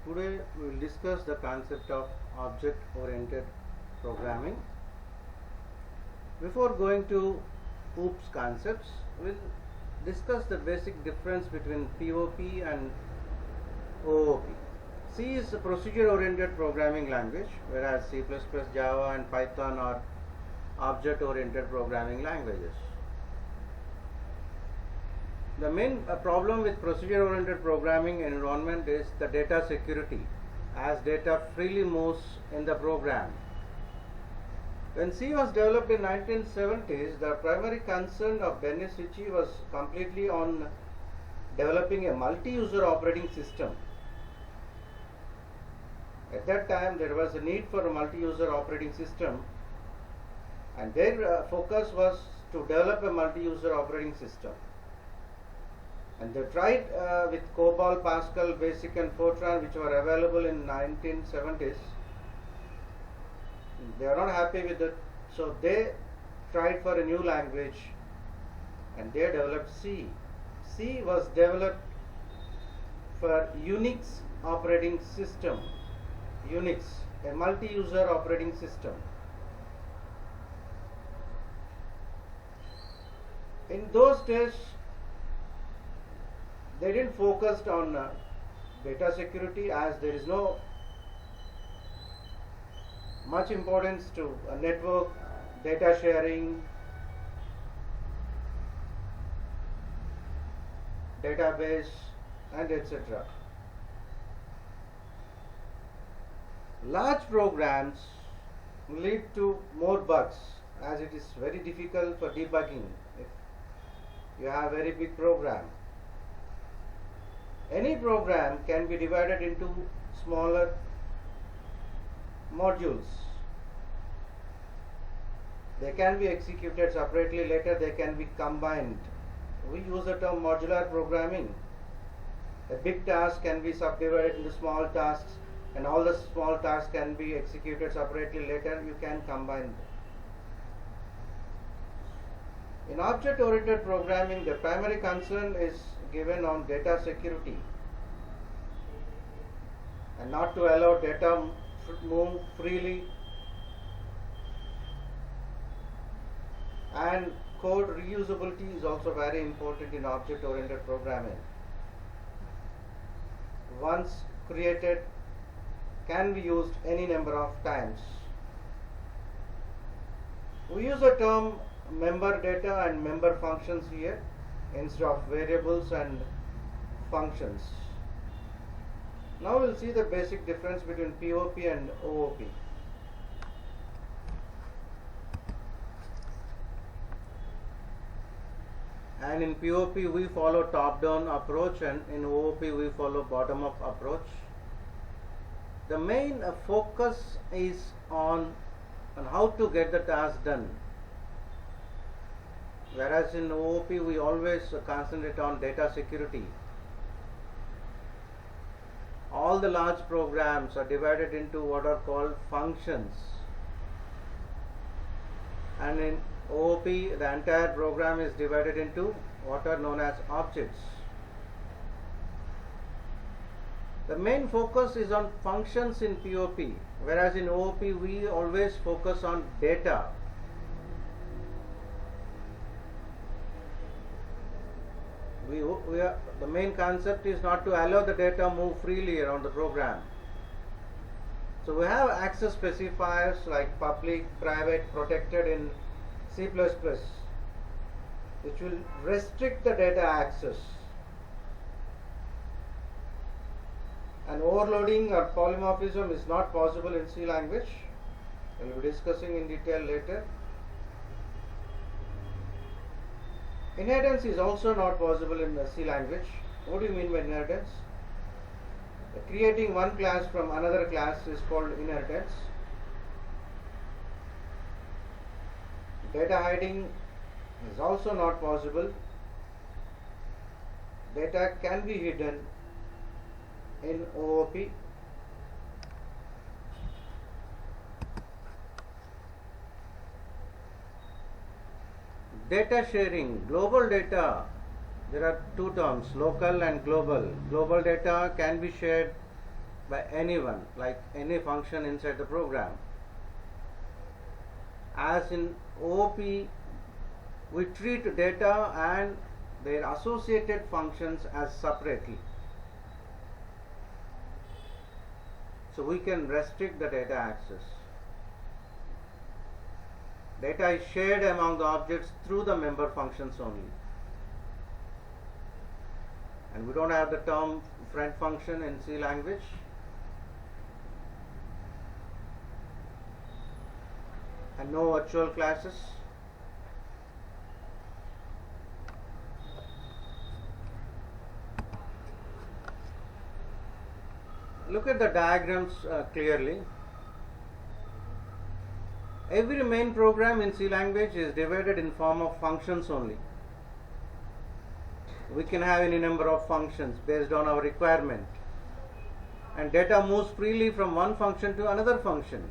Today we will discuss the concept of object-oriented programming. Before going to OOPS concepts, we will discuss the basic difference between POP and OOP. C is a procedure-oriented programming language, whereas C++, Java and Python are object-oriented programming languages. The main problem with procedure-oriented programming environment is the data security, as data freely moves in the program. When C was developed in 1970s, the primary concern of Dennis Ritchie was completely on developing a multi-user operating system. At that time, there was a need for a multi-user operating system, and their focus was to develop a multi-user operating system. And they tried with COBOL, Pascal, BASIC and Fortran, which were available in 1970s. They are not happy with it, so they tried for a new language and they developed C. C was developed for Unix operating system. Unix, a multi-user operating system. In those days, they didn't focus on data security, as there is no much importance to network, data sharing, database and etc. Large programs lead to more bugs, as it is very difficult for debugging if you have a very big program. Any program can be divided into smaller modules. They can be executed separately, later they can be combined. We use the term modular programming. A big task can be subdivided into small tasks, and all the small tasks can be executed separately, later you can combine them. In object-oriented programming, the primary concern is given on data security and not to allow data move freely, and code reusability is also very important in object-oriented programming. Once created, can be used any number of times. We use the term member data and member functions here instead of variables and functions. Now we'll see the basic difference between POP and OOP. And in POP we follow top-down approach, and in OOP we follow bottom-up approach. The main focus is on how to get the task done. Whereas in OOP we always concentrate on data security. All the large programs are divided into what are called functions, and in OOP the entire program is divided into what are known as objects. The main focus is on functions in POP, whereas in OOP we always focus on data. The main concept is not to allow the data move freely around the program. So we have access specifiers like public, private, protected in C++, which will restrict the data access. And overloading or polymorphism is not possible in C language. We will be discussing in detail later. Inheritance is also not possible in the C language. What do you mean by inheritance? Creating one class from another class is called inheritance. Data hiding is also not possible. Data can be hidden in OOP. Data sharing, global data, there are two terms, local and global. Global data can be shared by anyone, like any function inside the program. As in OOP, we treat data and their associated functions as separately. So we can restrict the data access. Data is shared among the objects through the member functions only. And we don't have the term friend function in C language. And no virtual classes. Look at the diagrams clearly. Every main program in C language is divided in form of functions only. We can have any number of functions based on our requirement, and data moves freely from one function to another function.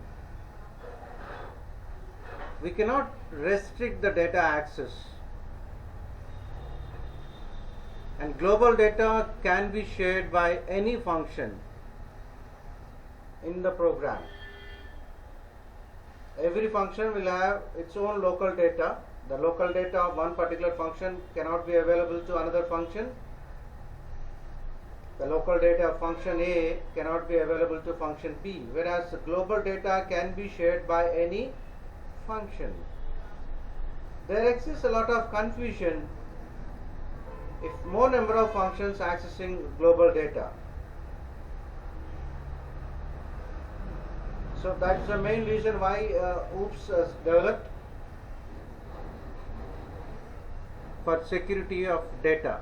We cannot restrict the data access, and global data can be shared by any function in the program. Every function will have its own local data. The local data of one particular function cannot be available to another function. The local data of function A cannot be available to function B, whereas the global data can be shared by any function. There exists a lot of confusion if more number of functions accessing global data. So that's the main reason why OOPS was developed, for security of data.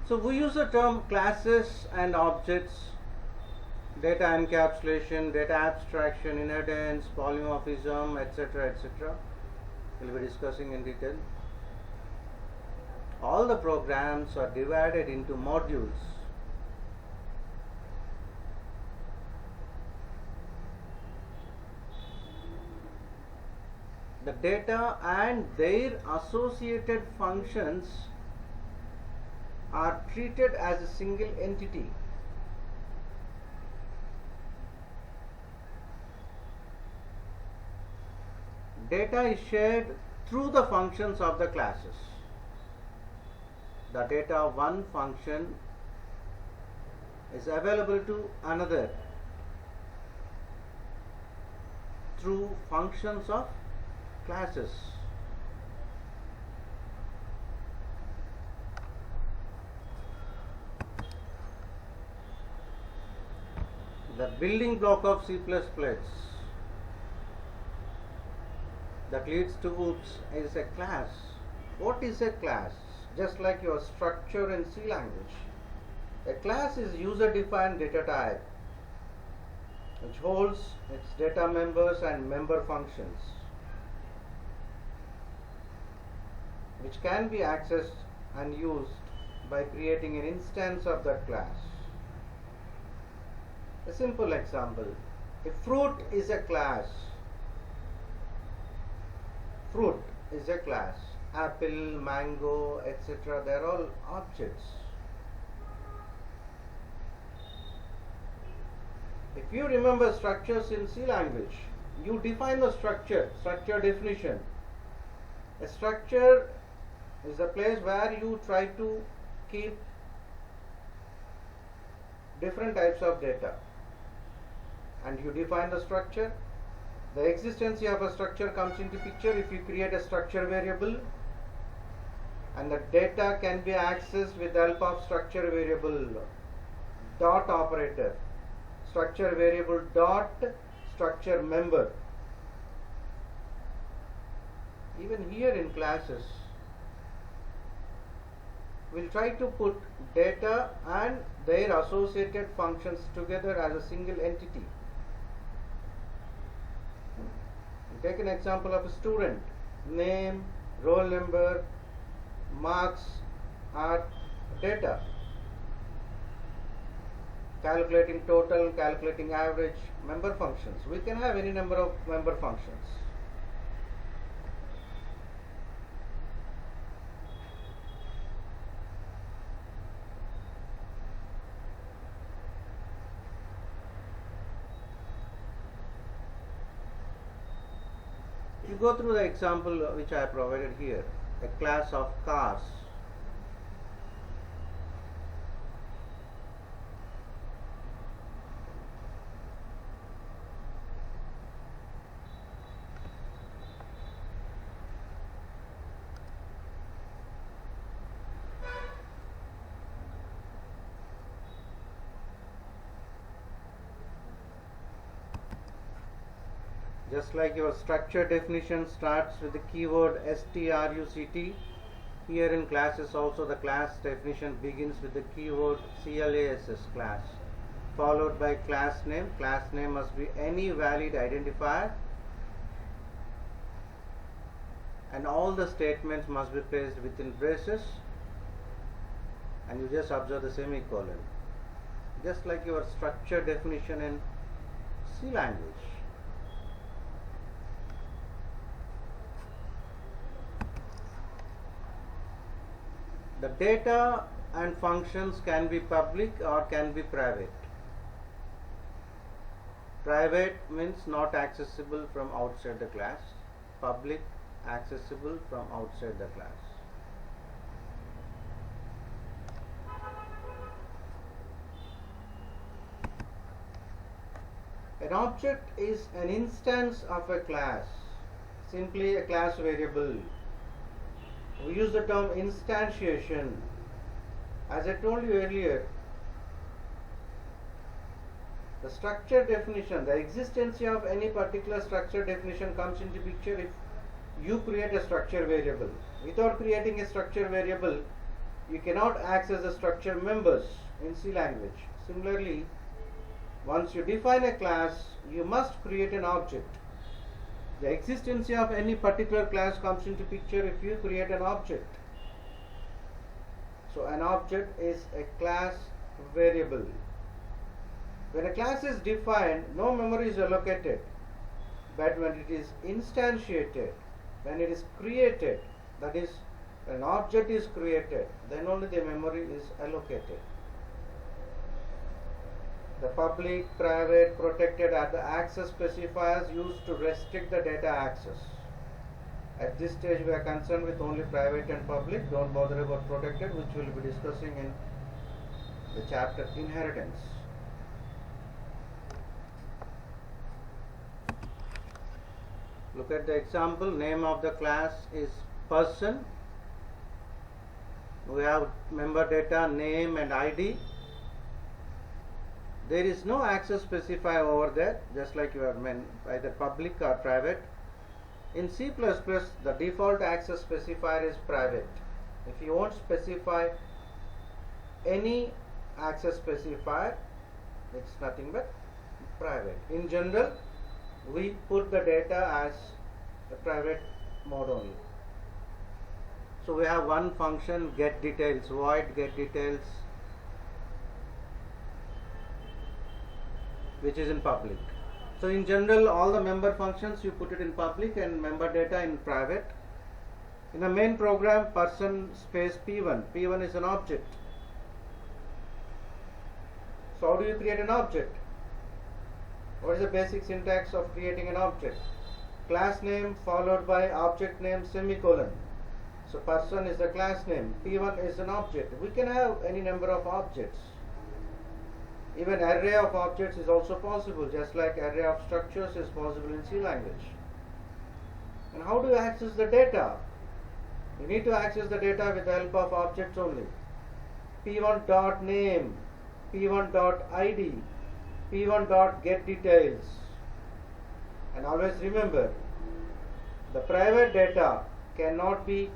So we use the term classes and objects, data encapsulation, data abstraction, inheritance, polymorphism, etc., etc. We'll be discussing in detail. All the programs are divided into modules. The data and their associated functions are treated as a single entity. Data is shared through the functions of the classes. The data of one function is available to another through functions of classes. The building block of C++ that leads to OOPS is a class. What is a class? Just like your structure in C language, a class is user-defined data type which holds its data members and member functions, which can be accessed and used by creating an instance of that class. A simple example: if fruit is a class, fruit is a class, apple, mango, etc., they are all objects. If you remember structures in C language, you define the structure definition. A structure is a place where you try to keep different types of data, and you define the structure. The existence of a structure comes into picture if you create a structure variable, and the data can be accessed with the help of structure variable dot operator, structure variable dot structure member. Even here in classes, we'll try to put data and their associated functions together as a single entity. Take an example of a student. Name, roll number, marks are data. Calculating total, calculating average, member functions. We can have any number of member functions. You go through the example which I provided here, a class of cars. Just like your structure definition starts with the keyword struct, here in classes also the class definition begins with the keyword class class, followed by class name. Class name must be any valid identifier, and all the statements must be placed within braces, and you just observe the semicolon, just like your structure definition in C language. The data and functions can be public or can be private. Private means not accessible from outside the class. Public, accessible from outside the class. An object is an instance of a class, simply a class variable. We use the term instantiation. As I told you earlier, the structure definition, the existence of any particular structure definition comes into picture if you create a structure variable. Without creating a structure variable, you cannot access the structure members in C language. Similarly, once you define a class, you must create an object. The existence of any particular class comes into picture if you create an object. So an object is a class variable. When a class is defined, no memory is allocated. But when it is instantiated, when it is created, that is, when an object is created, then only the memory is allocated. The public, private, protected are the access specifiers used to restrict the data access. At this stage we are concerned with only private and public. Don't bother about protected, which we will be discussing in the chapter inheritance. Look at the example. Name of the class is person. We have member data, name and ID. There is no access specifier over there, just like you have meant either public or private. In C++, the default access specifier is private. If you want to specify any access specifier, it's nothing but private. In general, we put the data as a private mode only. So we have one function, get details, void get details, which is in public. So in general, all the member functions you put it in public and member data in private. In the main program, person space P1. P1 is an object. So how do you create an object? What is the basic syntax of creating an object? Class name followed by object name semicolon. So person is the class name, P1 is an object. We can have any number of objects. Even array of objects is also possible, just like array of structures is possible in C language. And how do you access the data? You need to access the data with the help of objects only. P1.name, P1.id, P1.getDetails. And always remember, the private data cannot be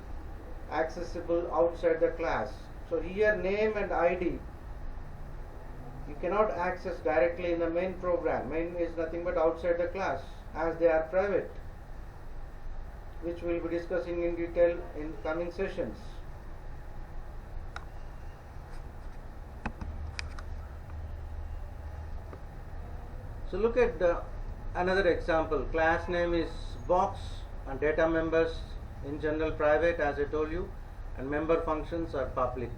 accessible outside the class. So here name and ID you cannot access directly in the main program. Main is nothing but outside the class, as they are private, which we will be discussing in detail in coming sessions. So look at another example. Class name is box and data members in general private, as I told you, and member functions are public.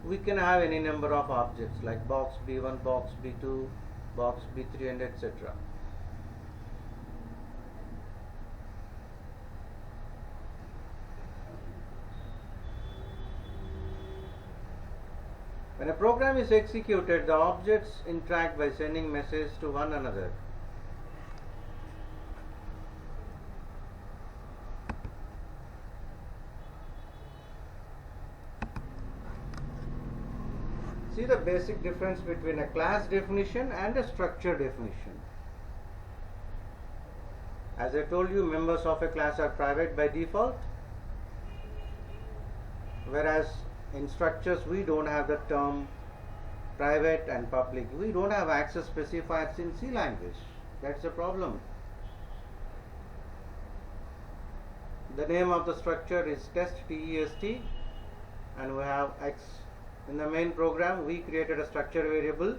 We can have any number of objects like box B1, box B2, box B3 and etc. When a program is executed, the objects interact by sending messages to one another. See the basic difference between a class definition and a structure definition. As I told you, members of a class are private by default, whereas in structures we don't have the term private and public. We don't have access specifiers in C language. That's the problem. The name of the structure is test, T-E-S-T, and we have X. In the main program, we created a structure variable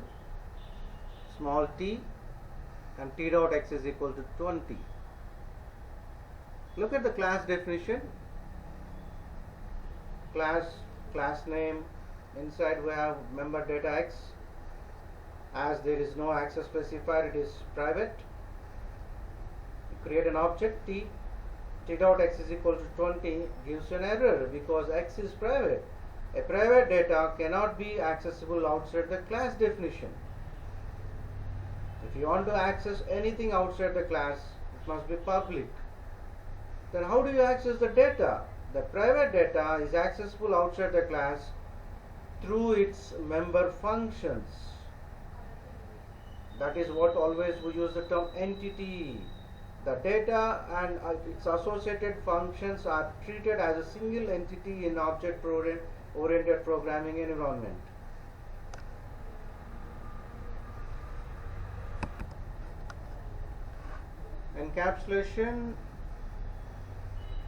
small t, and t dot x is equal to 20. Look at the class definition. Class name. Inside we have member data x. As there is no access specifier, it is private. Create an object t dot x is equal to 20 gives an error because x is private. A private data cannot be accessible outside the class definition. If you want to access anything outside the class, it must be public. Then how do you access the data? The private data is accessible outside the class through its member functions. That is what always we use the term entity. The data and its associated functions are treated as a single entity in object-oriented programming environment. Encapsulation,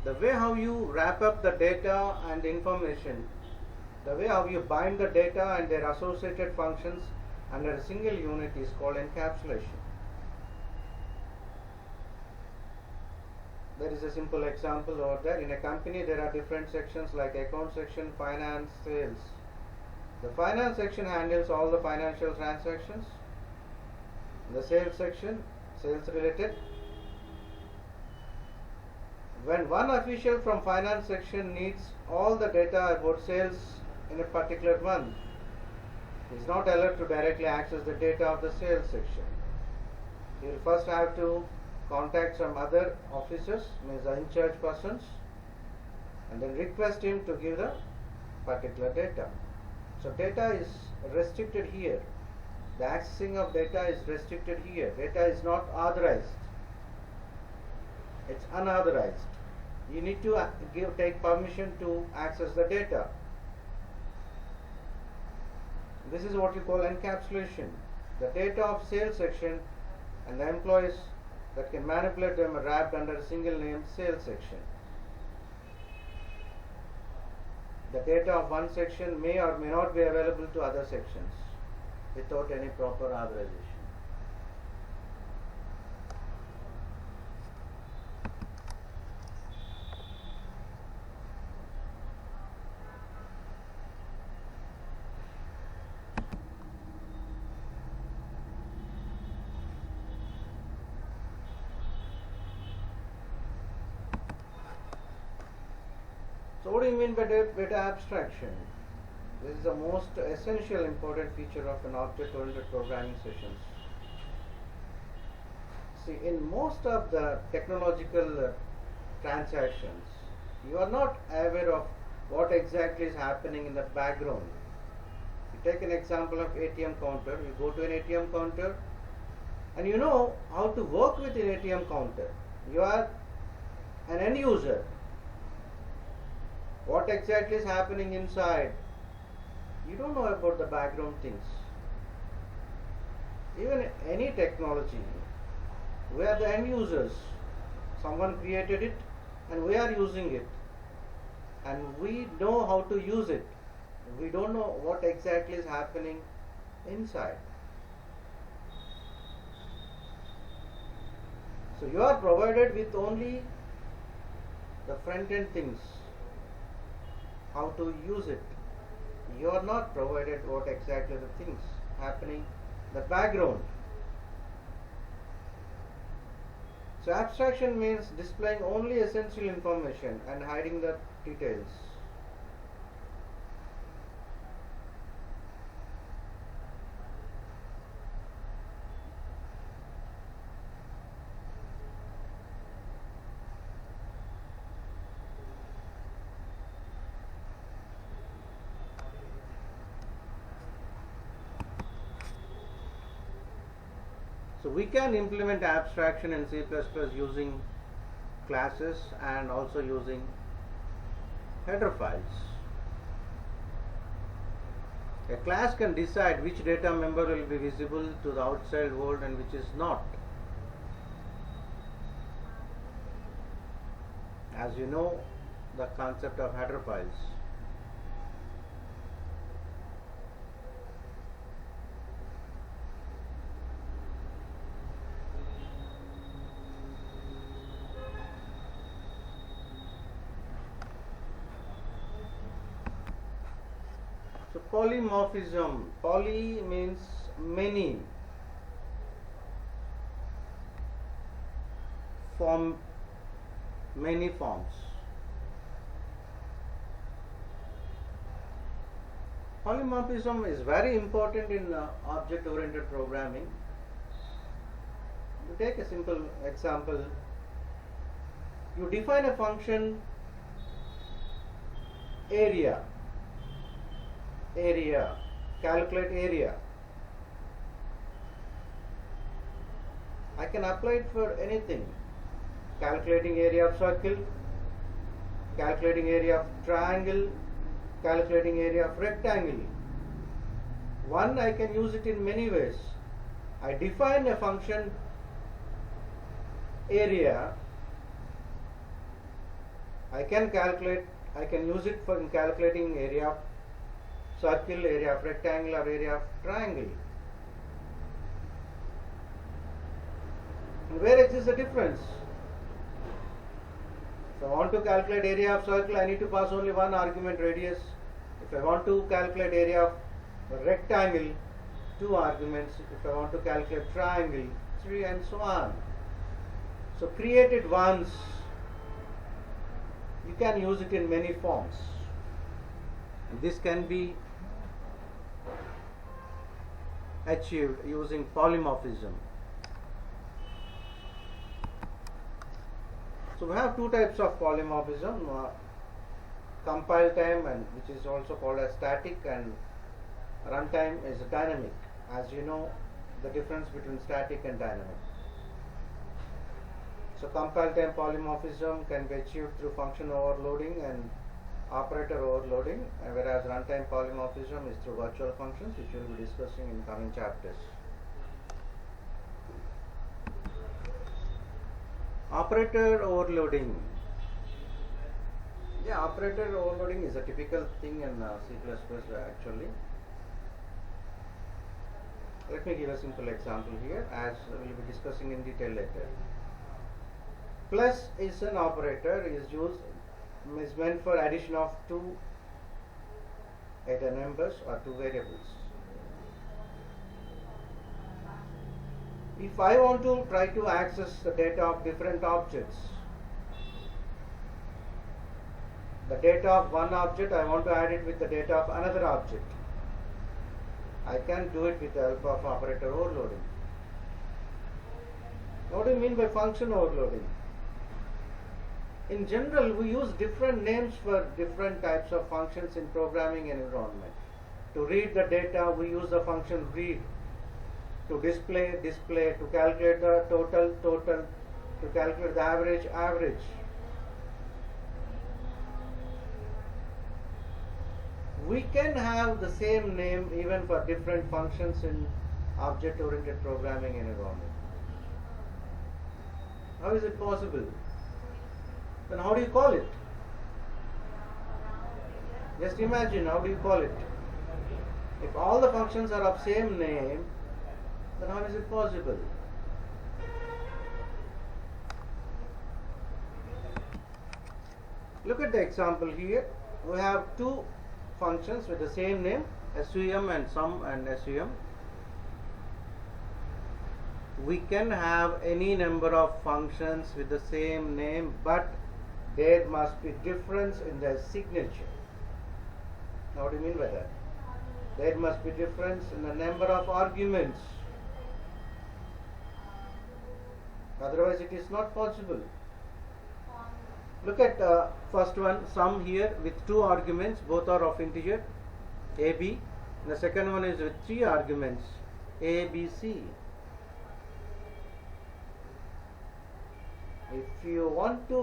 the way how you wrap up the data and information, the way how you bind the data and their associated functions under a single unit is called encapsulation. There is a simple example over there. In a company, there are different sections like account section, finance, sales. The finance section handles all the financial transactions. The sales section, sales related. When one official from finance section needs all the data about sales in a particular month, he is not allowed to directly access the data of the sales section. He will first have to contact some other officers, means the in-charge persons, and then request him to give the particular data. So data is restricted here. The accessing of data is restricted here. Data is not authorized. It's unauthorized. You need to take permission to access the data. This is what you call encapsulation. The data of sales section and the employees that can manipulate them are wrapped under a single name sales section. The data of one section may or may not be available to other sections without any proper authorization. So what do you mean by data abstraction? This is the most essential important feature of an object-oriented programming sessions. See, in most of the technological transactions, you are not aware of what exactly is happening in the background. You take an example of ATM counter. You go to an ATM counter and you know how to work with an ATM counter. You are an end user. What exactly is happening inside? You don't know about the background things. Even any technology, we are the end users. Someone created it and we are using it. And we know how to use it. We don't know what exactly is happening inside. So you are provided with only the front end things, how to use it. You are not provided what exactly the things happening, the background. So abstraction means displaying only essential information and hiding the details. So we can implement abstraction in C++ using classes and also using header files. A class can decide which data member will be visible to the outside world and which is not. As you know, the concept of header files. So polymorphism, poly means many, form many forms. Polymorphism is very important in object-oriented programming. You take a simple example. You define a function area, calculate area. I can apply it for anything. Calculating area of circle, calculating area of triangle, calculating area of rectangle. One, I can use it in many ways. I define a function area. I can use it for calculating area of circle, area of rectangle, or area of triangle. And where exists the difference? If I want to calculate area of circle, I need to pass only one argument, radius. If I want to calculate area of rectangle, 2 arguments. If I want to calculate triangle, 3, and so on. So create it once. You can use it in many forms. And this can be achieved using polymorphism. So we have 2 types of polymorphism, compile time, and which is also called as static, and runtime is dynamic. As you know, the difference between static and dynamic. So compile time polymorphism can be achieved through function overloading and operator overloading, whereas runtime polymorphism is through virtual functions, which we will be discussing in coming chapters. Operator overloading. Yeah, operator overloading is a typical thing in C++ actually. Let me give a simple example here, as we will be discussing in detail later. Plus is an operator, is meant for addition of 2 either numbers or 2 variables. If I want to try to access the data of different objects, the data of one object, I want to add it with the data of another object. I can do it with the help of operator overloading. What do you mean by function overloading? In general, we use different names for different types of functions in programming environment. To read the data, we use the function read. To display, to calculate the total, to calculate the average. We can have the same name even for different functions in object-oriented programming environment. How is it possible? Then how do you call it? Just imagine, how do you call it? If all the functions are of same name, then how is it possible? Look at the example here. We have 2 functions with the same name, sum and sum and sum. We can have any number of functions with the same name, but there must be difference in their signature. Now, what do you mean by that? There must be difference in the number of arguments. Otherwise, it is not possible. Look at first one, sum here with 2 arguments, both are of integer, AB. The second one is with 3 arguments, A, B, C. if you want to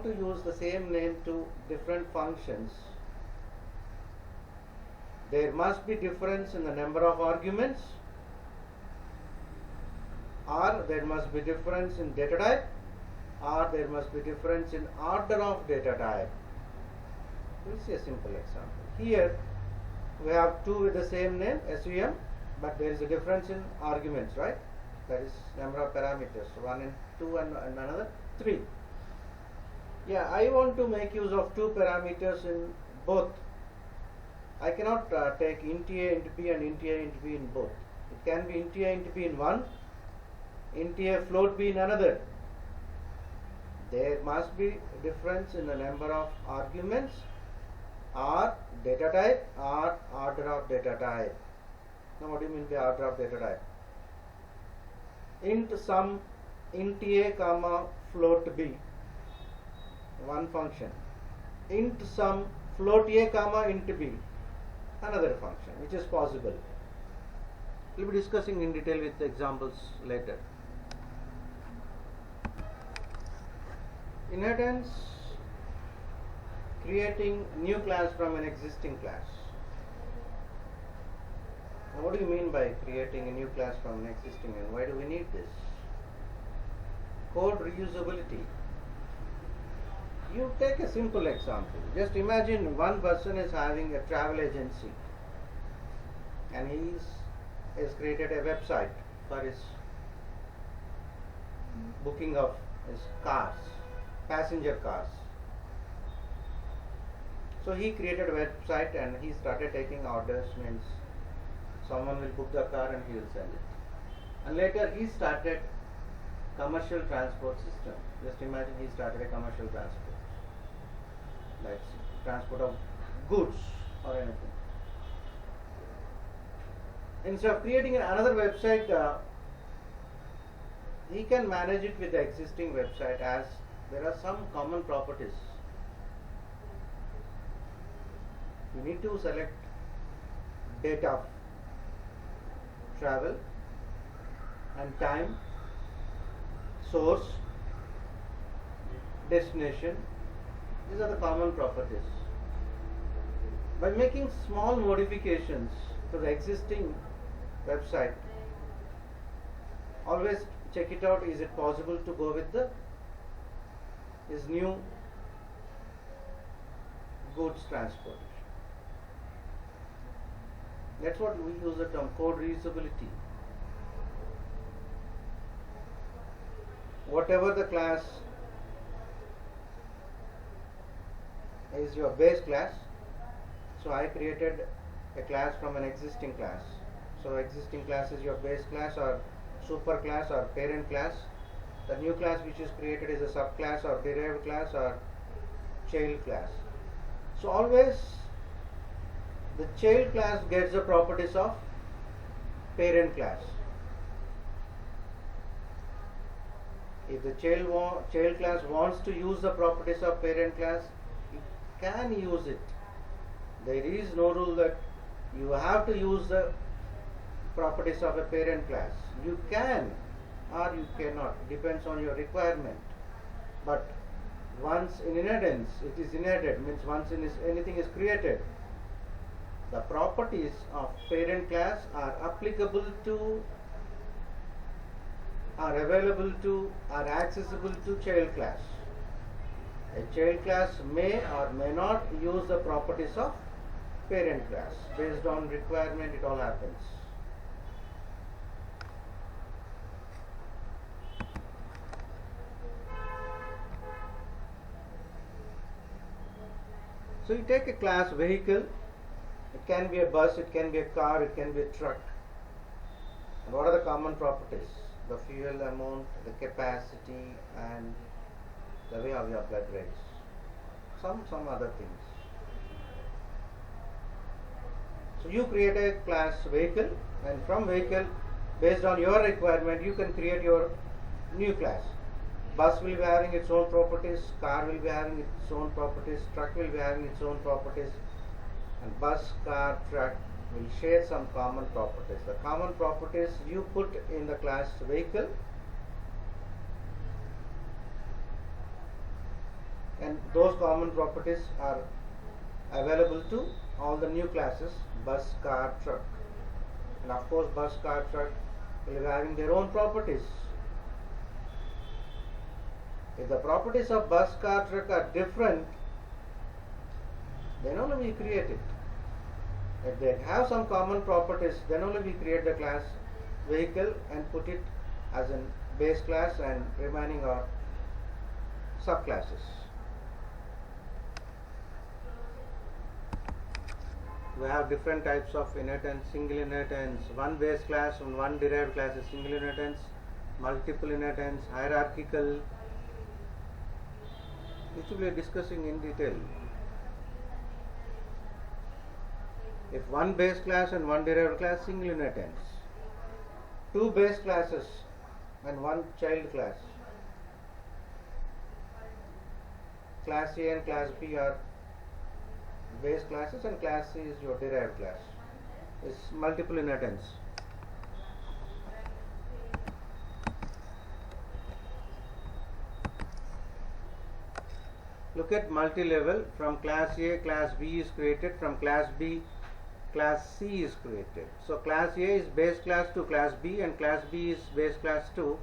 use the same name to different functions, there must be difference in the number of arguments, or there must be difference in data type, or there must be difference in order of data type. We'll see a simple example. Here we have two with the same name, SVM, but there is a difference in arguments, right? That is number of parameters, one and two and another 3. Yeah, I want to make use of 2 parameters in both. I cannot take int A, int B and int A, int B in both. It can be int A, int B in one, int A, float B in another. There must be difference in the number of arguments, or data type, or order of data type. Now what do you mean by order of data type? Int sum int A comma float B, one function. Int sum float A comma int B, another function, which is possible. We will be discussing in detail with examples later. Inheritance, creating new class from an existing class. Now what do you mean by creating a new class from an existing, and why do we need this? Code reusability. You take a simple example. Just imagine one person is having a travel agency and he has created a website for his booking of his cars, passenger cars. So he created a website and he started taking orders, means someone will book the car and he will sell it. And later he started commercial transport system. Just imagine he started a commercial transport, like transport of goods or anything. Instead of creating another website, he can manage it with the existing website, as there are some common properties. You need to select date of travel and time, source, destination. These are the common properties. By making small modifications to the existing website, always check it out, is it possible to go with his new goods transport. That's what we use the term code reusability. Whatever the class is your base class, so I created a class from an existing class. So existing class is your base class or super class or parent class. The new class which is created is a subclass or derived class or child class. So always the child class gets the properties of parent class. If the child class wants to use the properties of parent class, it can use it. There is no rule that you have to use the properties of a parent class. You can or you cannot, depends on your requirement. But once in inheritance, it is inherited, means once anything is created, the properties of parent class are applicable to, are available to, are accessible to child class. A child class may or may not use the properties of parent class. Based on requirement, it all happens. So you take a class vehicle. It can be a bus, it can be a car, it can be a truck. And what are the common properties? The fuel amount, the capacity, and the way of your blood rates. Some other things. So you create a class vehicle, and from vehicle, based on your requirement, you can create your new class. Bus will be having its own properties, car will be having its own properties, truck will be having its own properties, and bus, car, truck will share some common properties. The common properties you put in the class vehicle, and those common properties are available to all the new classes bus, car, truck, and of course bus, car, truck will be having their own properties. If the properties of bus, car, truck are different, then only we create it. If they have some common properties, then only we create the class vehicle and put it as a base class, and remaining are subclasses. We have different types of inheritance: single inheritance, one base class and one derived class is single inheritance, multiple inheritance, hierarchical, which we will be discussing in detail. If one base class and one derived class, single inheritance. Two base classes and one child class. Class A and class B are base classes, and class C is your derived class. It's multiple inheritance. Look at multi-level. From class A, class B is created. From class B, class C is created. So class A is base class to class B, and class B is base class to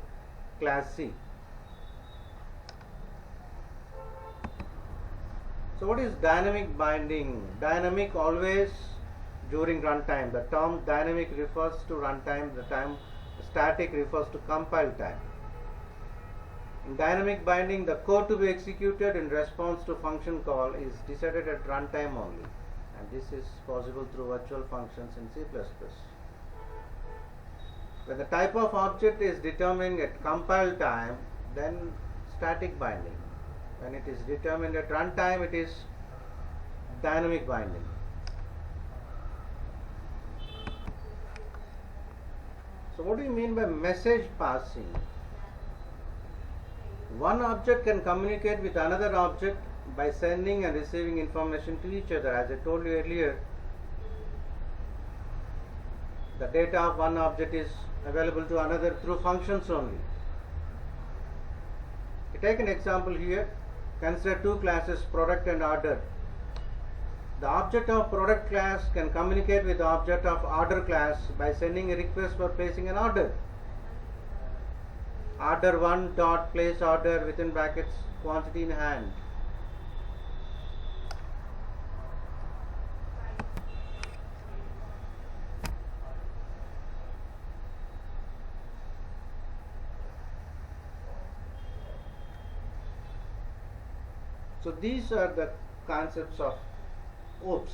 class C. So what is dynamic binding? Dynamic always during runtime. The term dynamic refers to runtime. The term static refers to compile time. In dynamic binding, the code to be executed in response to function call is decided at runtime only, and this is possible through virtual functions in C++. When the type of object is determined at compile time, then static binding. When it is determined at runtime, it is dynamic binding. So what do you mean by message passing? One object can communicate with another object by sending and receiving information to each other. As I told you earlier, the data of one object is available to another through functions only. We take an example here. Consider two classes, product and order. The object of product class can communicate with the object of order class by sending a request for placing an order. Order 1 dot place order within brackets quantity in hand. So these are the concepts of OOPS,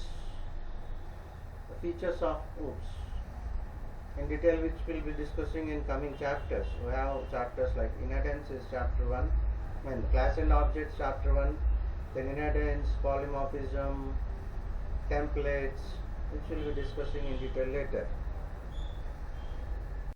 the features of OOPS, in detail, which we'll be discussing in coming chapters. We have chapters like inheritance is chapter 1, and class and objects chapter 1, then inheritance, polymorphism, templates, which we'll be discussing in detail later.